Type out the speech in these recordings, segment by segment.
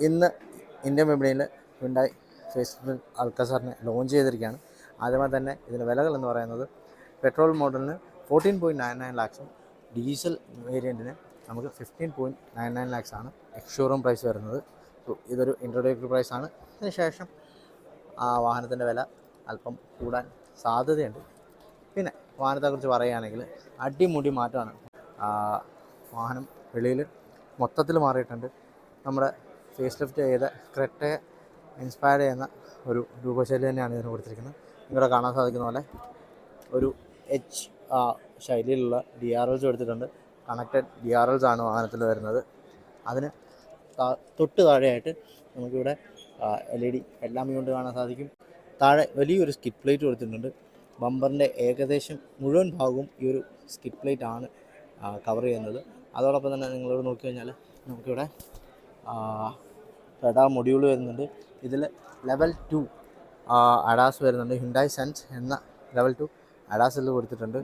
ഇന്ന് ഇന്ത്യൻ വിപണിയിൽ Hyundai face അൽക്കസാറിനെ launch ചെയ്തിരിക്കുകയാണ്. ആദ്യമായി തന്നെ ഇതിൻ്റെ വിലകൾ എന്ന് പറയുന്നത് പെട്രോൾ മോഡലിന് 14.99 ലാക്സും ഡീസൽ വേരിയൻറ്റിന് നമുക്ക് 15.99 ലാക്സാണ് എക്സ്ഷോറൂം പ്രൈസ് വരുന്നത്. ഇതൊരു ഇൻട്രോഡക്ടറി പ്രൈസാണ്. അതിനുശേഷം ആ വാഹനത്തിൻ്റെ വില അല്പം കൂടാൻ സാധ്യതയുണ്ട്. പിന്നെ വാഹനത്തെക്കുറിച്ച് പറയുകയാണെങ്കിൽ അടിമുടി മാറ്റമാണ്. വാഹനം വെളിയിൽ മൊത്തത്തിൽ മാറിയിട്ടുണ്ട്. നമ്മുടെ ഫേസ് ലിഫ്റ്റ് ചെയ്ത ക്രെറ്റയെ ഇൻസ്പയർ ചെയ്യുന്ന ഒരു രൂപശൈലി തന്നെയാണ് ഇതിന് കൊടുത്തിരിക്കുന്നത്. ഇവിടെ കാണാൻ സാധിക്കുന്ന പോലെ ഒരു എച്ച് ശൈലിയിലുള്ള DRLs എടുത്തിട്ടുണ്ട്. കണക്റ്റഡ് DRLs ആണ് വാഹനത്തിൽ വരുന്നത്. അതിന് തൊട്ട് താഴെയായിട്ട് നമുക്കിവിടെ LED എല്ലാം കൊണ്ട് കാണാൻ സാധിക്കും. താഴെ വലിയൊരു സ്കിഡ് പ്ലേറ്റ് കൊടുത്തിട്ടുണ്ട്. ബമ്പറിൻ്റെ ഏകദേശം മുഴുവൻ ഭാഗവും ഈ ഒരു സ്കിഡ് പ്ലേറ്റ് ആണ് കവർ ചെയ്യുന്നത്. അതോടൊപ്പം തന്നെ നിങ്ങളിവിടെ നോക്കിക്കഴിഞ്ഞാൽ നമുക്കിവിടെ റഡാർ മൊഡ്യൂൾ വരുന്നുണ്ട്. ഇതിൽ ലെവൽ 2 അഡാസ് വരുന്നുണ്ട്. ഹ്യുണ്ടായി സെൻസ് എന്ന ലെവൽ 2 അഡാസിൽ കൊടുത്തിട്ടുണ്ട്.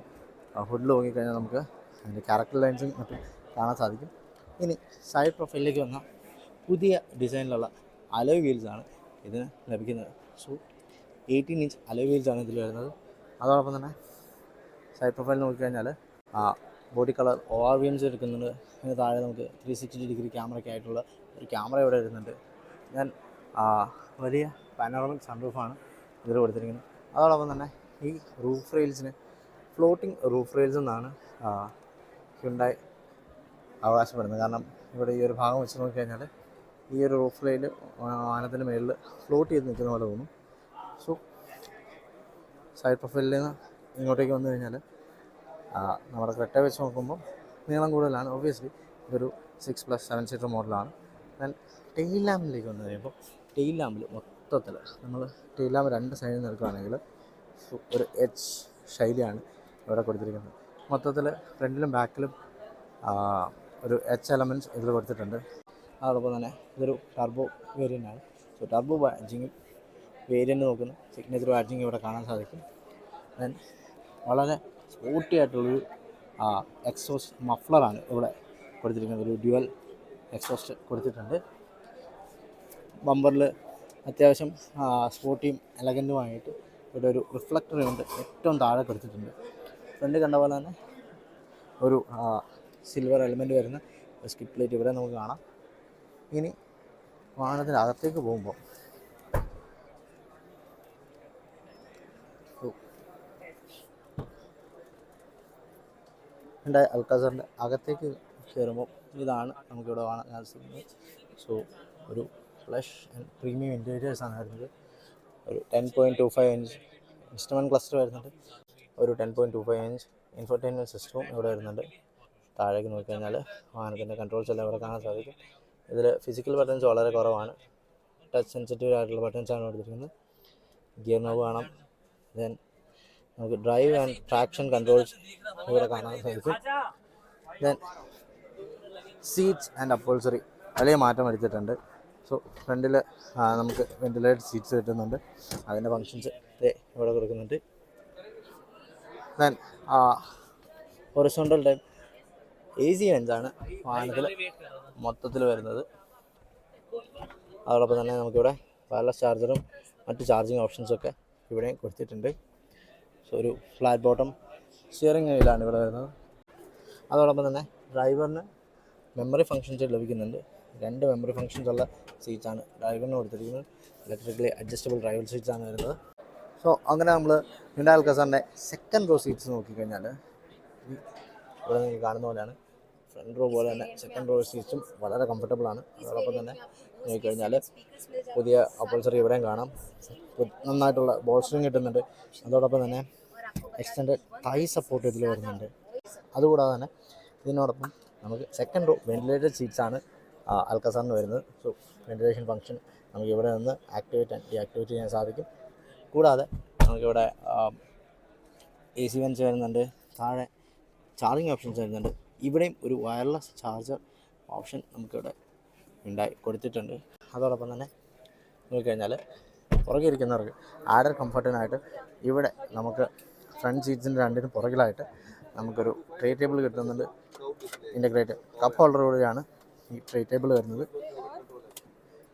ഹുഡിൽ നോക്കിക്കഴിഞ്ഞാൽ നമുക്ക് അതിൻ്റെ ക്യാരക്ടർ ലൈൻസും മറ്റും കാണാൻ സാധിക്കും. ഇനി സൈഡ് പ്രൊഫൈലിലേക്ക് വന്നാൽ പുതിയ ഡിസൈനിലുള്ള അലോയ് വീൽസാണ് ഇതിന് ലഭിക്കുന്നത്. സോ 18 ഇഞ്ച് അലോയ് വീൽസാണ് ഇതിൽ വരുന്നത്. അതോടൊപ്പം തന്നെ സൈഡ് പ്രൊഫൈൽ നോക്കിക്കഴിഞ്ഞാൽ ബോഡി കളർ ORVMs എടുക്കുന്നുണ്ട്. അതിന് താഴെ നമുക്ക് 360 ഡിഗ്രി ക്യാമറയ്ക്കായിട്ടുള്ള ഒരു ക്യാമറ ഇവിടെ വരുന്നുണ്ട്. ഞാൻ വലിയ പാനോറമിക് സൺറൂഫാണ് ഇതിൽ കൊടുത്തിരിക്കുന്നത്. അതോടൊപ്പം തന്നെ ഈ റൂഫ് റെയിൽസിന് ഫ്ലോട്ടിംഗ് റൂഫ് റെയിൽസ് എന്നാണ് ഹ്യുണ്ടായി അവകാശപ്പെടുന്നത്. കാരണം ഇവിടെ ഈ ഒരു ഭാഗം വെച്ച് നോക്കിക്കഴിഞ്ഞാൽ ഈ ഒരു റൂഫ് റെയിൽ വാഹനത്തിൻ്റെ മേളിൽ ഫ്ലോട്ട് ചെയ്ത് നിൽക്കുന്ന പോലെ തോന്നും. സോ സൈഡ് പ്രൊഫൈലിൽ നിന്ന് ഇങ്ങോട്ടേക്ക് വന്നു കഴിഞ്ഞാൽ നമ്മുടെ ക്രെറ്റ വെച്ച് നോക്കുമ്പോൾ നീളം കൂടുതലാണ്. ഒബ്വിയസ്ലി ഇതൊരു 6+7 സീറ്റർ മോഡലാണ്. ദെൻ ടെയിൽ ലാമ്പിലേക്ക് വന്നു കഴിയുമ്പോൾ ടെയിൽ ലാമ്പിൽ മൊത്തത്തിൽ നമ്മൾ ടെയിൽ ലാമ്പ് രണ്ട് സൈഡിൽ നിന്ന് എടുക്കുകയാണെങ്കിൽ ഒരു എച്ച് ശൈലിയാണ് ഇവിടെ കൊടുത്തിരിക്കുന്നത്. മൊത്തത്തിൽ ഫ്രണ്ടിലും ബാക്കിലും ഒരു എച്ച് എലമെൻറ്റ്സ് ഇതിൽ കൊടുത്തിട്ടുണ്ട്. അതോടൊപ്പം തന്നെ ഇതൊരു ടർബോ വേരിയൻ്റാണ്. സോ ടർബോ ബാഡ്ജിങ് വേരിയൻ്റ് നോക്കുന്ന സിഗ്നേച്ചർ ബാഡ്ജിങ് ഇവിടെ കാണാൻ സാധിക്കും. ദെൻ വളരെ സ്പോർട്ടി ആയിട്ടുള്ളൊരു എക്സോസ്റ്റ് മഫ്ലറാണ് ഇവിടെ കൊടുത്തിരിക്കുന്നത്. ഒരു ഡ്യുവൽ എക്സോസ്റ്റ് കൊടുത്തിട്ടുണ്ട്. ബമ്പറിൽ അത്യാവശ്യം സ്പോർട്ടിയും എലഗൻറ്റുമായിട്ട് ഇവിടെ ഒരു റിഫ്ലക്ടർ കൊണ്ട് ഏറ്റവും താഴെ കൊടുത്തിട്ടുണ്ട്. ഫ്രണ്ട് കണ്ട പോലെ തന്നെ ഒരു സിൽവർ എലമെൻറ്റ് വരുന്ന സ്കിഡ് പ്ലേറ്റ് ഇവിടെ നമുക്ക് കാണാം. ഇനി വാഹനത്തിനകത്തേക്ക് പോകുമ്പോൾ ഹ്യുണ്ടായി അൽക്കാസാറിൻ്റെ അകത്തേക്ക് കയറുമ്പോൾ ഇതാണ് നമുക്കിവിടെ കാണാൻ സാധിക്കുന്നത്. സോ ഒരു ഫ്ലഷ് ആൻഡ് പ്രീമിയം ഇൻറ്റീരിയേഴ്സാണ് വരുന്നത്. ഒരു 10.25 ഇഞ്ച് ഇൻസ്ട്രുമെൻറ്റ് ക്ലസ്റ്റർ വരുന്നുണ്ട്. ഒരു 10.25 ഇഞ്ച് ഇൻഫർടൈൻമെൻറ്റ് സിസ്റ്റവും ഇവിടെ വരുന്നുണ്ട്. താഴേക്ക് നോക്കിക്കഴിഞ്ഞാൽ വാഹനത്തിൻ്റെ കൺട്രോൾസ് എല്ലാം ഇവിടെ കാണാൻ സാധിക്കും. ഇതിൽ ഫിസിക്കൽ ബട്ടൺസ് വളരെ കുറവാണ്. ടച്ച് സെൻസിറ്റീവ് ആയിട്ടുള്ള ബട്ടൺസാണ് കൊടുത്തിരിക്കുന്നത്. ഗിയർ നോബ് കാണാം. ദെൻ നമുക്ക് ഡ്രൈവ് ആൻഡ് ട്രാക്ഷൻ കൺട്രോൾസ് ഇവിടെ കാണാൻ സാധിക്കും. ദെൻ സീറ്റ്സ് ആൻഡ് അപ്പോൾസറി വലിയ മാറ്റം വരുത്തിയിട്ടുണ്ട്. സോ ഫ്രണ്ടിൽ നമുക്ക് വെന്റിലേറ്റഡ് സീറ്റ്സ് കിട്ടുന്നുണ്ട്. അതിൻ്റെ ഫങ്ഷൻസ് ഇവിടെ കൊടുക്കുന്നുണ്ട്. ദെൻ ഹൊറിസോണ്ടൽ ടൈപ്പ് AC വെൻസാണ് വാഹനത്തിൽ മൊത്തത്തിൽ വരുന്നത്. അതോടൊപ്പം തന്നെ നമുക്കിവിടെ വയർലെസ് ചാർജറും മറ്റ് ചാർജിങ് ഓപ്ഷൻസൊക്കെ ഇവിടെയും കൊടുത്തിട്ടുണ്ട്. സോ ഒരു ഫ്ലാറ്റ് ബോട്ടം സ്റ്റിയറിംഗ് വീലാണ് ഇവിടെ വരുന്നത്. അതോടൊപ്പം തന്നെ ഡ്രൈവറിന് മെമ്മറി ഫങ്ഷൻസ് ലഭിക്കുന്നുണ്ട്. 2 മെമ്മറി ഫങ്ഷൻസ് ഉള്ള സീറ്റ്സാണ് ഡ്രൈവറിന് കൊടുത്തിരിക്കുന്നത്. ഇലക്ട്രിക്കലി അഡ്ജസ്റ്റബിൾ ഡ്രൈവർ സീറ്റ്സാണ് വരുന്നത്. സോ അങ്ങനെ നമ്മൾ ഹ്യുണ്ടായി അൽക്കാസാറിൻ്റെ സെക്കൻഡ് റോ സീറ്റ്സ് നോക്കിക്കഴിഞ്ഞാൽ ഇവിടെ നിങ്ങൾ കാണുന്ന പോലെയാണ്. ഫ്രണ്ട് റോ പോലെ തന്നെ സെക്കൻഡ് റോ സീറ്റ്സും വളരെ കംഫർട്ടബിളാണ്. അതോടൊപ്പം തന്നെ നോക്കിക്കഴിഞ്ഞാൽ പുതിയ അപ്പോൾസറി ഇവിടെയും കാണാം. നന്നായിട്ടുള്ള ബോൾസ്റ്ററിങ് കിട്ടുന്നുണ്ട്. അതോടൊപ്പം തന്നെ എക്സ്റ്റൻഡ് തൈ സപ്പോർട്ട് ഇതിൽ വരുന്നുണ്ട്. അതുകൂടാതെ തന്നെ ഇതിനോടൊപ്പം നമുക്ക് സെക്കൻഡ് റോ വെന്റിലേറ്റഡ് സീറ്റ്സാണ് അൽക്കാസാറിന് വരുന്നത്. സോ വെന്റിലേഷൻ ഫംഗ്ഷൻ നമുക്ക് ഇവിടെ നിന്ന് ആക്ടിവേറ്റ് ആൻഡ് ഡീആക്ടിവേറ്റ് ചെയ്യാൻ സാധിക്കും. കൂടാതെ നമുക്കിവിടെ AC വെൻസ് വരുന്നുണ്ട്. താഴെ ചാർജിങ് ഓപ്ഷൻസ് വരുന്നുണ്ട്. ഇവിടെയും ഒരു വയർലെസ് ചാർജർ ഓപ്ഷൻ നമുക്കിവിടെ ഉണ്ടായി കൊടുത്തിട്ടുണ്ട്. അതോടൊപ്പം തന്നെ നോക്കിക്കഴിഞ്ഞാൽ പുറകെ ഇരിക്കുന്നവർക്ക് ആഡർ കംഫർട്ടിനായിട്ട് ഇവിടെ നമുക്ക് ഫ്രണ്ട് സീറ്റ്സിൻ്റെ രണ്ടിനും പുറകിലായിട്ട് നമുക്കൊരു ട്രേ ടേബിൾ കിട്ടുന്നുണ്ട്. ഇൻ്റഗ്രേറ്റഡ് കപ്പ് ഹോൾഡർ കൂടിയാണ് ഈ ട്രേ ടേബിൾ വരുന്നത്.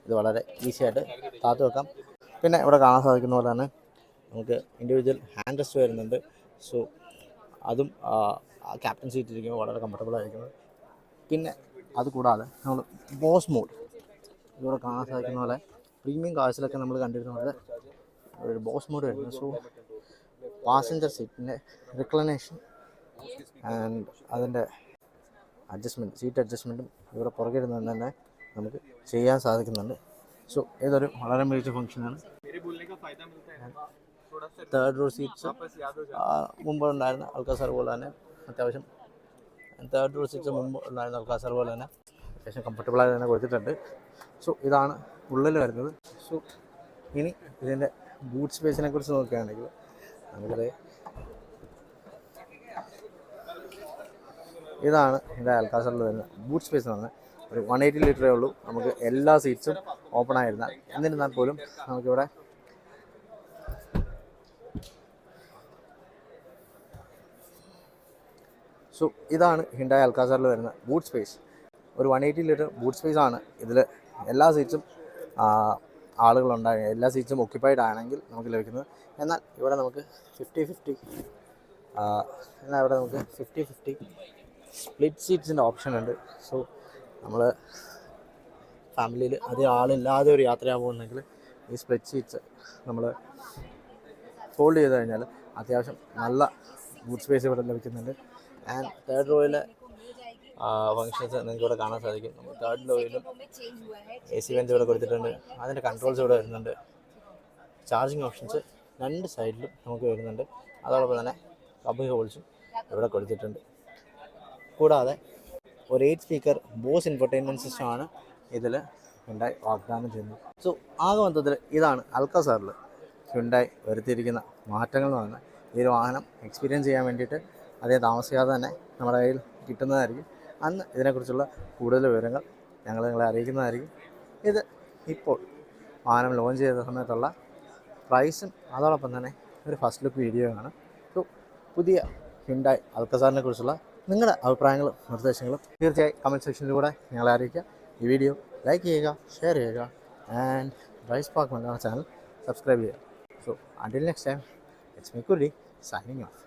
ഇത് വളരെ ഈസി ആയിട്ട് താത്തു വെക്കാം. പിന്നെ ഇവിടെ കാണാൻ സാധിക്കുന്ന പോലെ തന്നെ നമുക്ക് ഇൻഡിവിജ്വൽ ഹാൻഡ് റെസ്റ്റ് വരുന്നുണ്ട്. സോ അതും ക്യാപ്റ്റൻ സീറ്റ് ഇരിക്കുമ്പോൾ വളരെ കംഫർട്ടബിൾ ആയിരിക്കുന്നത്. പിന്നെ അതുകൂടാതെ നമ്മൾ ബോസ് മോഡ് ഇവിടെ കാണാൻ സാധിക്കുന്ന പോലെ പ്രീമിയം കാഴ്ചയിലൊക്കെ നമ്മൾ കണ്ടിരുന്ന പോലെ ഒരു ബോസ് മോഡ് വരുന്നത്. സോ പാസഞ്ചർ സീറ്റിൻ്റെ റിക്ലനേഷൻ ആൻഡ് അതിൻ്റെ സീറ്റ് അഡ്ജസ്റ്റ്മെൻറ്റും ഇവിടെ പുറകെ ഇരുന്നുകൊണ്ട് തന്നെ നമുക്ക് ചെയ്യാൻ സാധിക്കുന്നുണ്ട്. സോ ഇതൊരു വളരെ മികച്ച ഫംഗ്ഷനാണ്. തേർഡ് റോ സീറ്റ്സ് മുമ്പ് ഉണ്ടായിരുന്ന അൽക്കാസർ പോലെ തന്നെ അത്യാവശ്യം അത്യാവശ്യം കംഫർട്ടബിളായി തന്നെ കൊടുത്തിട്ടുണ്ട്. സോ ഇതാണ് ഉള്ളിൽ വരുന്നത്. സോ ഇനി ഇതിൻ്റെ ബൂട്ട് സ്പേസിനെ കുറിച്ച് നോക്കുകയാണെങ്കിൽ നമുക്കറിയാം ഇതാണ് ഇതിൻ്റെ അൽക്കാസറിൽ വരുന്ന ബൂട്ട് സ്പേസ് എന്ന് പറഞ്ഞാൽ ഒരു 180 ലിറ്ററേ ഉള്ളൂ. നമുക്ക് എല്ലാ സീറ്റ്സും ഓപ്പൺ ആയിരുന്നാൽ എന്നിരുന്നാൽ പോലും നമുക്കിവിടെ സോ ഇതാണ് ഹിൻഡായി അൽക്കാസറിൽ വരുന്ന ബൂട്ട് സ്പേസ്. ഒരു 180 ലിറ്റർ ബൂട്ട് സ്പേസ് ആണ്. ഇതിൽ എല്ലാ സീറ്റ്സും എല്ലാ സീറ്റ്സും ഒക്യുപ്പൈഡ് ആണെങ്കിൽ നമുക്ക് ലഭിക്കുന്നത്. എന്നാൽ ഇവിടെ നമുക്ക് 50-50 സ്പ്ലിറ്റ് സീറ്റ്സിൻ്റെ ഓപ്ഷൻ ഉണ്ട്. സോ നമ്മൾ ഫാമിലിയിൽ അധികം ആളില്ലാതെ ഒരു യാത്രയാകുന്നുണ്ടെങ്കിൽ ഈ സ്പ്ലിറ്റ് സീറ്റ്സ് നമ്മൾ ഫോൾഡ് ചെയ്ത് കഴിഞ്ഞാൽ അത്യാവശ്യം നല്ല ബൂട്ട് സ്പേസ് ഇവിടെ ലഭിക്കുന്നുണ്ട്. ആൻഡ് തേർഡ് റോയിലെ ഫങ്ഷൻസ് നിങ്ങൾക്ക് ഇവിടെ കാണാൻ സാധിക്കും. നമ്മൾ തേർഡ് റോയിലും AC വെൻ്റ് ഇവിടെ കൊടുത്തിട്ടുണ്ട്. അതിൻ്റെ കൺട്രോൾസ് ഇവിടെ വരുന്നുണ്ട്. ചാർജിങ് ഓപ്ഷൻസ് രണ്ട് സൈഡിലും നമുക്ക് വരുന്നുണ്ട്. അതോടൊപ്പം തന്നെ കബ് ഹോൾസും ഇവിടെ കൊടുത്തിട്ടുണ്ട്. കൂടാതെ ഒരു 8 സ്പീക്കർ ബോസ് ഇൻഫർടൈൻമെൻറ്റ് സിസ്റ്റമാണ് ഇതിൽ ഹ്യുണ്ടായി വാഗ്ദാനം ചെയ്യുന്നത്. സോ ആകെ മൊത്തത്തിൽ ഇതാണ് അൽക്കാസറിൽ ഹ്യുണ്ടായി വരുത്തിയിരിക്കുന്ന മാറ്റങ്ങൾ എന്ന് പറഞ്ഞാൽ ഈ ഒരു വാഹനം എക്സ്പീരിയൻസ് ചെയ്യാൻ വേണ്ടിയിട്ട് അതേ താമസിക്കാതെ തന്നെ നമ്മുടെ കയ്യിൽ കിട്ടുന്നതായിരിക്കും. അന്ന് ഇതിനെക്കുറിച്ചുള്ള കൂടുതൽ വിവരങ്ങൾ ഞങ്ങൾ നിങ്ങളെ അറിയിക്കുന്നതായിരിക്കും. ഇത് ഇപ്പോൾ വാഹനം ലോഞ്ച് ചെയ്ത സമയത്തുള്ള പ്രൈസും അതോടൊപ്പം തന്നെ ഒരു ഫസ്റ്റ് ലുക്ക് വീഡിയോ ആണ്. സോ പുതിയ ഹ്യുണ്ടായി അൽക്കാസറിനെ കുറിച്ചുള്ള നിങ്ങളുടെ അഭിപ്രായങ്ങളും നിർദ്ദേശങ്ങളും തീർച്ചയായും കമൻറ്റ് സെക്ഷനിലൂടെ ഞങ്ങളെ അറിയിക്കുക. ഈ വീഡിയോ ലൈക്ക് ചെയ്യുക, ഷെയർ ചെയ്യുക and drive spark Malayalam channel subscribe ചെയ്യുക. So until next time, it's me Kurri signing off.